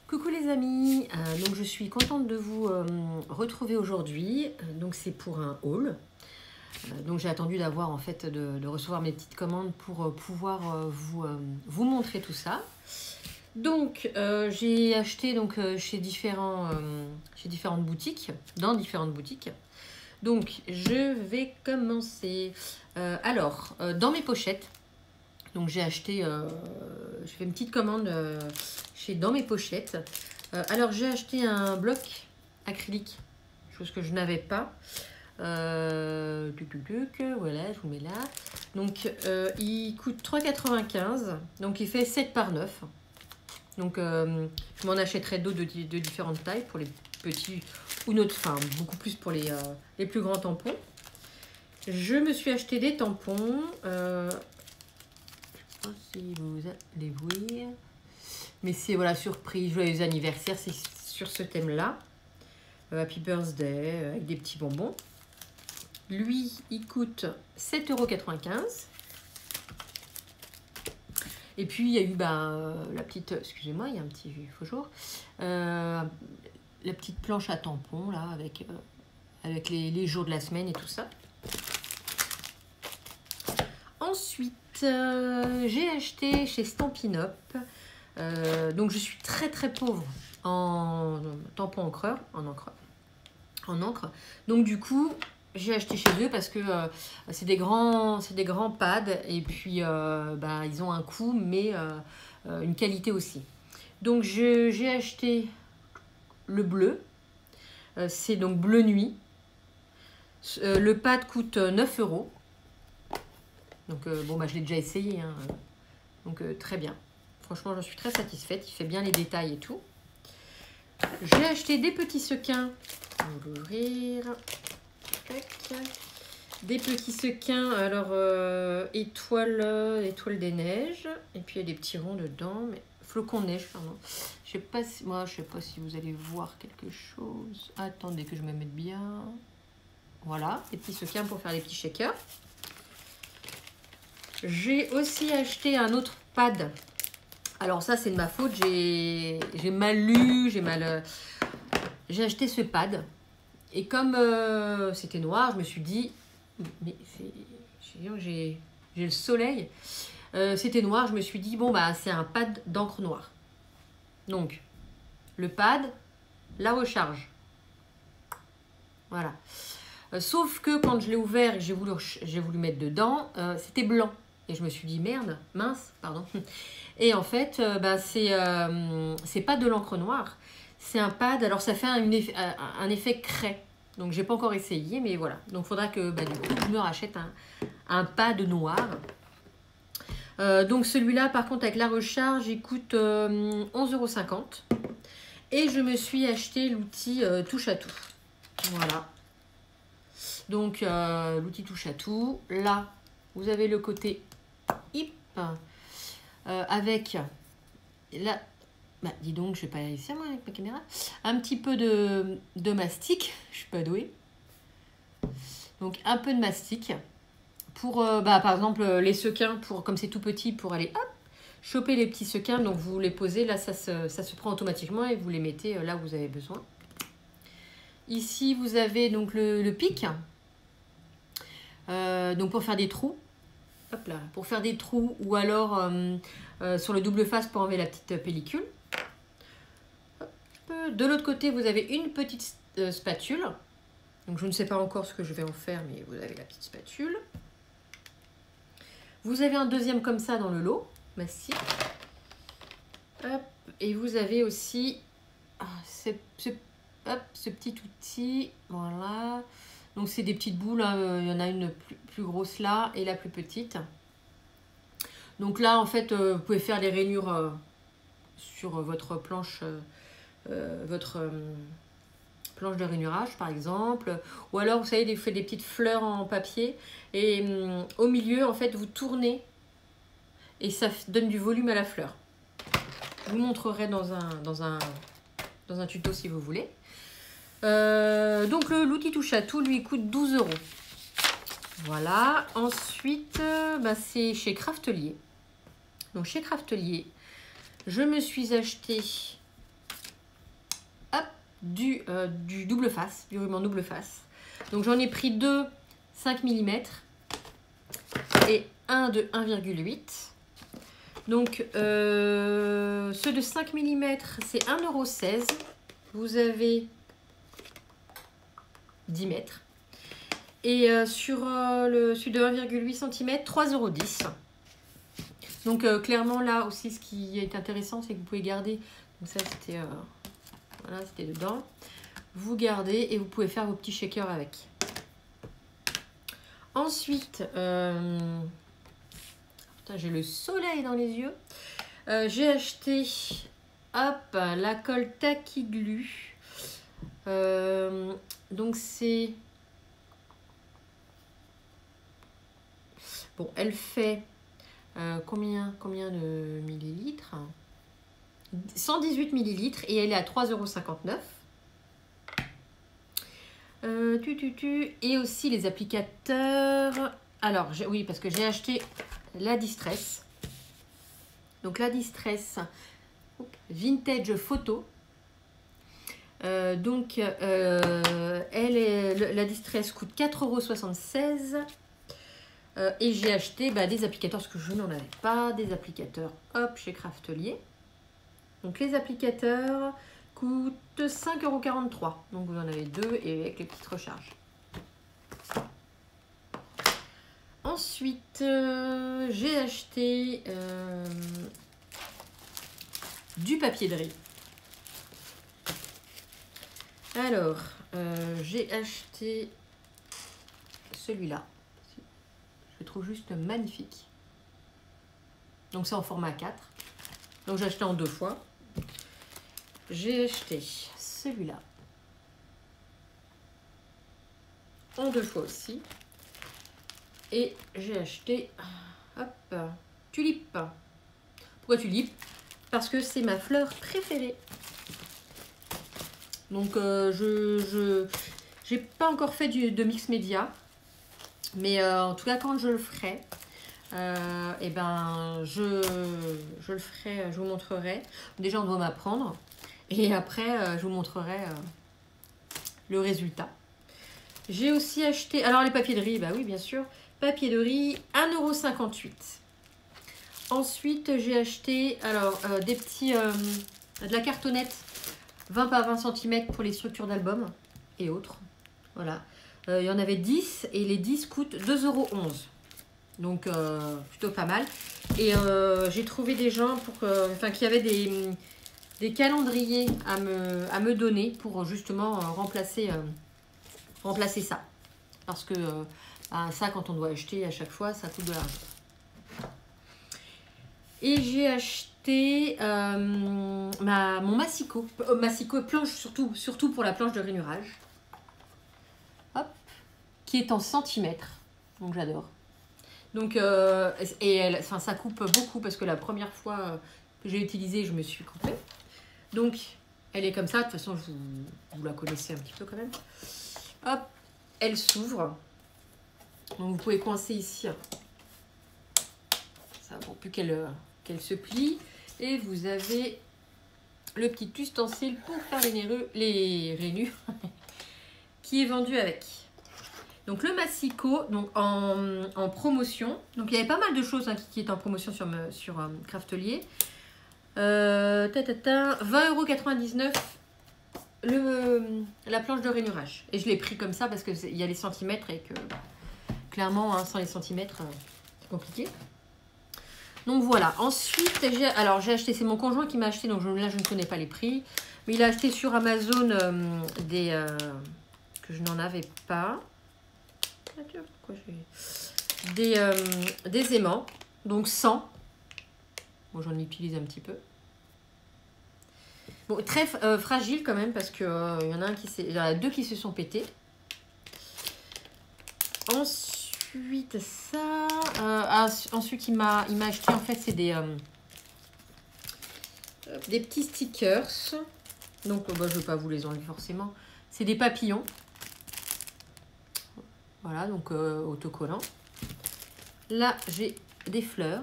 Coucou les amis, donc je suis contente de vous retrouver aujourd'hui. Donc c'est pour un haul. Donc j'ai attendu d'avoir en fait de recevoir mes petites commandes pour pouvoir vous montrer tout ça. Donc j'ai acheté donc chez différentes boutiques, dans différentes boutiques. Donc je vais commencer. Dans mes pochettes. Donc j'ai acheté, j'ai fait une petite commande chez Dans mes pochettes. Alors j'ai acheté un bloc acrylique, chose que je n'avais pas. Voilà, je vous mets là. Donc il coûte 3,95 €. Donc il fait 7 par 9. Donc je m'en achèterai d'autres de différentes tailles pour les petits ou beaucoup plus pour les plus grands tampons. Je me suis acheté des tampons. Si vous allez voir, mais c'est voilà, surprise, joyeux anniversaire, c'est sur ce thème là, happy birthday avec des petits bonbons. Lui il coûte 7,95 €. Et puis il y a eu la petite, excusez-moi, il y a un petit faux jour, la petite planche à tampons là avec les jours de la semaine et tout ça. Ensuite, j'ai acheté chez Stampin' Up. Donc, je suis très très pauvre en tampons encreur, en encre. Donc, du coup, j'ai acheté chez eux parce que c'est des grands pads et puis ils ont un coût, mais une qualité aussi. Donc, j'ai acheté le bleu. C'est donc bleu nuit. Le pad coûte 9 €. Donc je l'ai déjà essayé, hein. Donc très bien. Franchement, j'en suis très satisfaite. Il fait bien les détails et tout. J'ai acheté des petits sequins. On va l'ouvrir. Des petits sequins. Alors étoile des neiges. Et puis il y a des petits ronds dedans. Mais flocons de neige, pardon. Je sais pas si vous allez voir quelque chose. Attendez que je me mette bien. Voilà, des petits sequins pour faire les petits shakers. J'ai aussi acheté un autre pad. Alors ça, c'est de ma faute. J'ai mal lu, j'ai acheté ce pad. Et comme c'était noir, je me suis dit, mais j'ai le soleil. C'était noir, je me suis dit, c'est un pad d'encre noire. Donc, le pad, la recharge. Voilà. Sauf que quand je l'ai ouvert et que j'ai voulu mettre dedans, c'était blanc. Et je me suis dit, merde, mince, pardon. Et en fait, c'est pas de l'encre noire. C'est un pad, alors ça fait un effet craie. Donc, j'ai pas encore essayé, mais voilà. Donc, il faudra que du coup, je me rachète un pad noir. Donc, celui-là, par contre, avec la recharge, il coûte 11,50 €. Et je me suis acheté l'outil touche à tout. Voilà. Donc, l'outil touche à tout. Là, vous avez le côté hip avec là, dis donc, je vais pas essayer moi avec ma caméra. Un petit peu de mastic. Je suis pas douée. Donc, un peu de mastic pour, par exemple, les sequins, comme c'est tout petit, pour aller hop, choper les petits sequins. Donc, vous les posez. Là, ça se prend automatiquement et vous les mettez là où vous avez besoin. Ici, vous avez donc le pic. Donc pour faire des trous, hop là, pour faire des trous ou alors sur le double face pour enlever la petite pellicule. Hop. De l'autre côté, vous avez une petite spatule. Donc je ne sais pas encore ce que je vais en faire, mais vous avez la petite spatule. Vous avez un deuxième comme ça dans le lot, massif. Hop. Et vous avez aussi ce petit outil, voilà. Donc, c'est des petites boules, hein. Il y en a une plus grosse là et la plus petite. Donc là, en fait, vous pouvez faire les rainures sur votre planche, planche de rainurage, par exemple. Ou alors, vous savez, vous faites des petites fleurs en papier. Et au milieu, en fait, vous tournez et ça donne du volume à la fleur. Je vous montrerai dans un tuto si vous voulez. Donc l'outil touche à tout lui coûte 12 €. Voilà. Ensuite, c'est chez Craftelier. Donc chez Craftelier, je me suis acheté du double face, du ruban double face. Donc j'en ai pris deux 5 mm et un de 1,8. Donc ceux de 5 mm c'est 1,16 €. Vous avez 10 mètres. Et sur celui de 1,8 cm, 3,10 €. Donc clairement là aussi ce qui est intéressant c'est que vous pouvez garder, donc ça c'était voilà, c'était dedans, vous gardez et vous pouvez faire vos petits shakers avec. Ensuite j'ai le soleil dans les yeux, j'ai acheté hop la colle Tacky Glue, donc c'est bon, elle fait combien de millilitres? 118 millilitres et elle est à 3,59 €. Et aussi les applicateurs. Alors, oui, parce que j'ai acheté la Distress. Donc, la Distress Vintage Photo. La Distress coûte 4,76 €. Et j'ai acheté des applicateurs parce que je n'en avais pas, des applicateurs hop chez Craftelier. Donc les applicateurs coûtent 5,43 €. Donc vous en avez deux et avec les petites recharges. Ensuite, j'ai acheté du papier de riz. Alors, j'ai acheté celui-là. Je le trouve juste magnifique. Donc c'est en format 4. Donc j'ai acheté en 2 fois. J'ai acheté celui-là en 2 fois aussi. Et j'ai acheté hop, tulipe. Pourquoi tulipe? Parce que c'est ma fleur préférée. Donc j'ai pas encore fait de mix média. Mais en tout cas quand je le ferai, et ben je le ferai, je vous montrerai. Déjà on doit m'apprendre et après je vous montrerai le résultat. J'ai aussi acheté, alors les papiers de riz, bah oui bien sûr, papier de riz 1,58 €. Ensuite j'ai acheté alors des petits de la cartonnette 20 par 20 cm pour les structures d'albums et autres. Voilà, il y en avait 10 et les 10 coûtent 2,11 €. Donc plutôt pas mal. Et j'ai trouvé des gens qui avaient des calendriers à me donner pour justement remplacer ça. Parce que ça, quand on doit acheter à chaque fois, ça coûte de l'argent. Et j'ai acheté mon massicot. Massicot planche, surtout pour la planche de rainurage. Hop, qui est en centimètres. Donc j'adore. Donc, ça coupe beaucoup parce que la première fois que j'ai utilisé, je me suis coupée. Donc, elle est comme ça. De toute façon, vous la connaissez un petit peu quand même. Hop, elle s'ouvre. Donc, vous pouvez coincer ici. Ça pour plus qu'elle se plie. Et vous avez le petit ustensile pour faire les rainures qui est vendu avec. Donc le massicot, donc en promotion. Donc il y avait pas mal de choses qui étaient en promotion sur Craftelier. 20,99 € la planche de rainurage. Et je l'ai pris comme ça parce qu'il y a les centimètres et que clairement sans les centimètres c'est compliqué. Donc voilà. Ensuite j'ai acheté, c'est mon conjoint qui m'a acheté, donc là je ne connais pas les prix. Mais il a acheté sur Amazon que je n'en avais pas. Des aimants, donc 100. Bon, j'en utilise un petit peu. Bon, très fragile quand même parce que il y en a deux qui se sont pétés. Ensuite ça, ensuite il m'a acheté en fait c'est des petits stickers. Donc je ne vais pas vous les enlever forcément. C'est des papillons. Voilà, donc autocollant. Là, j'ai des fleurs.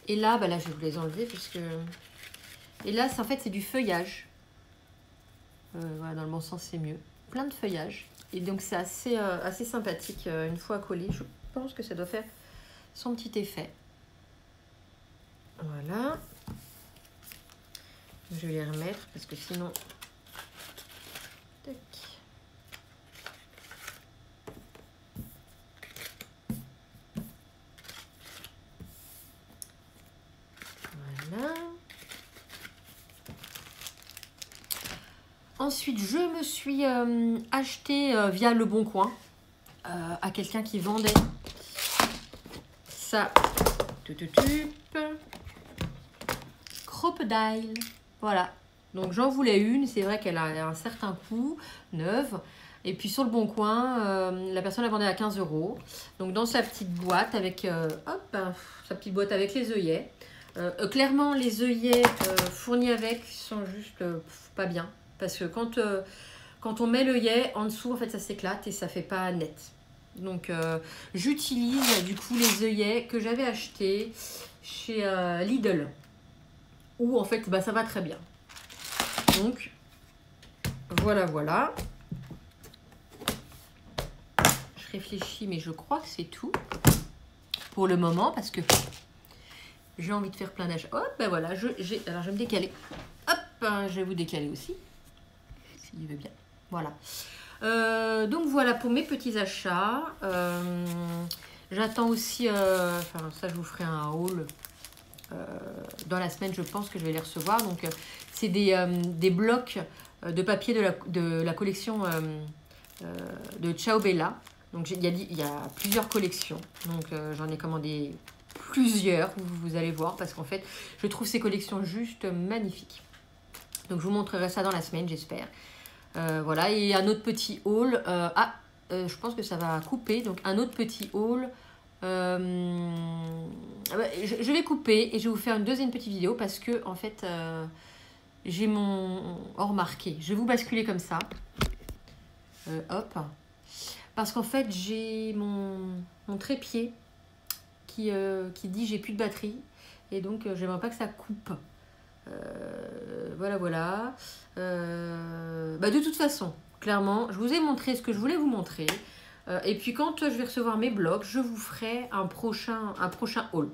Et là, là, je vais vous les enlever puisque Et là, en fait, c'est du feuillage. Voilà, dans le bon sens, c'est mieux. Plein de feuillage. Et donc, c'est assez sympathique une fois collé. Je pense que ça doit faire son petit effet. Voilà. Je vais les remettre parce que sinon... Tac. Voilà. Ensuite, je me suis acheté via Le Bon Coin à quelqu'un qui vendait ça. Crocodile. Voilà. Donc j'en voulais une. C'est vrai qu'elle a un certain coût, neuve. Et puis sur Le Bon Coin, la personne la vendait à 15 €. Donc dans sa petite boîte avec sa petite boîte avec les œillets. Clairement, les œillets fournis avec sont juste pas bien. Parce que quand on met l'œillet, en dessous, en fait, ça s'éclate et ça fait pas net. Donc, j'utilise du coup les œillets que j'avais achetés chez Lidl. Où, en fait, bah, ça va très bien. Donc, voilà. Je réfléchis, mais je crois que c'est tout pour le moment. Parce que j'ai envie de faire plein d'achats. Hop, ben voilà. Alors, je vais me décaler. Hop, je vais vous décaler aussi. S'il veut bien. Voilà. Donc voilà pour mes petits achats. J'attends aussi, enfin ça je vous ferai un haul dans la semaine, je pense que je vais les recevoir. Donc c'est des blocs de papier de la collection de Ciao Bella. Donc il y a plusieurs collections. Donc j'en ai commandé plusieurs, vous allez voir, parce qu'en fait je trouve ces collections juste magnifiques. Donc je vous montrerai ça dans la semaine, j'espère. Voilà, et un autre petit haul. Je pense que ça va couper. Donc un autre petit haul. Je vais couper et je vais vous faire une deuxième petite vidéo parce que en fait j'ai mon... remarqué, je vais vous basculer comme ça. Hop. Parce qu'en fait j'ai mon trépied qui dit j'ai plus de batterie. Et donc j'aimerais pas que ça coupe. Voilà. De toute façon, clairement, je vous ai montré ce que je voulais vous montrer. Et puis quand je vais recevoir mes blocs, je vous ferai un prochain haul.